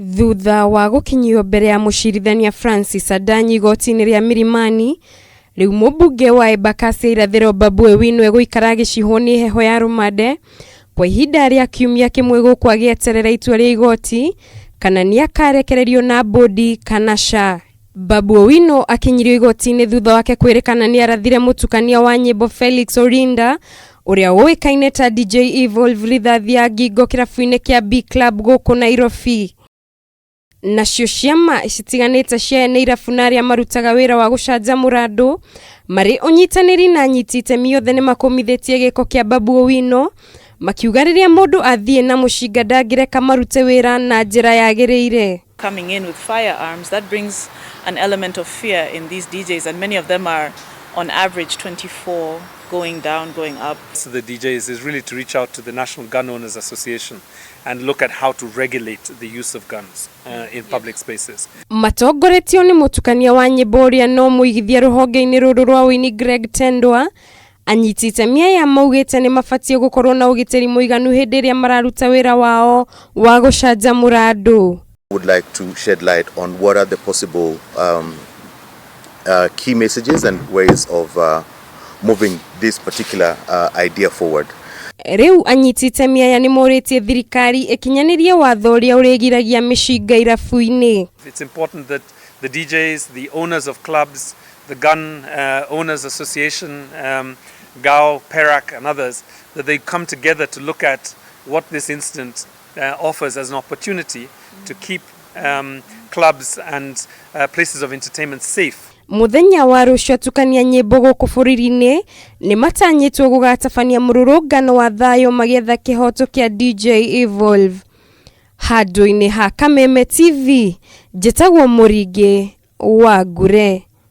Thutha wa gukinyio mbere ya mucirithania Francis Adanyi igoti-inĩ rĩa Milimani, riu mũmbunge wa Embakasi ya irathĩro Babu Owino egũikara gĩcihwo nĩ heho ya rumande kwa ihinda rĩa kiumia kĩmwe gũkũ agĩeterera itua rĩa igoti kana nĩ akarekererio na bodi kana ca. Babu Owino akinyirio igoti-inĩ thutha wake kwĩrĩkana nĩ arathire mũtukania wa nyĩmbo Felix Orinda ũrĩa ũĩkaine ta DJ Evolve rithathi ya ngingo kĩrabu-inĩ kĩa B Club gũkũ Nairobi. Nacio ciama citiganĩte cia ene irabu na arĩa marutaga wĩra wa gũcanjamũra andũ marĩ ũnyitanĩri na anyiti itemi othe nĩ makomithĩtie gĩko kĩa Babu Owino makiuga rĩrĩa mũndũ athiĩ na mũcinga ndangĩreka marute wĩra na njĩra yagĩrĩire. Coming in with firearms, that brings an element of fear in these DJs, and many of them are on average 24, going down, going up. So the DJs is really to reach out to the National Gun Owners Association and look at how to regulate the use of guns in public spaces. Matongoretio nĩ mũtukania wa nyĩmbo ũrĩa no mũigithia rũhonge-inĩ rũrũ rwa ũini Greg Tendwa, anyiti itemi aya maugĩte nĩ mabatie gũkorwo na ũgitĩri mũiganu hĩndĩ ĩrĩa mararuta wĩra wao wa gũcanjamũra andũ. Would like to shed light on what are the possible key messages and ways of moving this particular idea forward. Riu anyiti itemi aya nĩ morĩtie thirikari ĩkinyanĩrie watho ũrĩa ũrĩgiragia mĩcinga irabu-inĩ. It's important that the DJs, the owners of clubs, the Gun Owners Association, GAO, PERAC and others, that they come together to look at what this incident offers as an opportunity to keep clubs and places of entertainment safe. Muthenya wa rũciũ atukania nyĩmbo gũkũ bũrũri-inĩ nĩ matanyĩtwo gũgatabania mũrũrũngano wa thayũ magĩetha kĩhoto kĩa DJ Evolve. Handũ-inĩ ha Kameme TV, njĩtagwo Mũringi wa Ngure.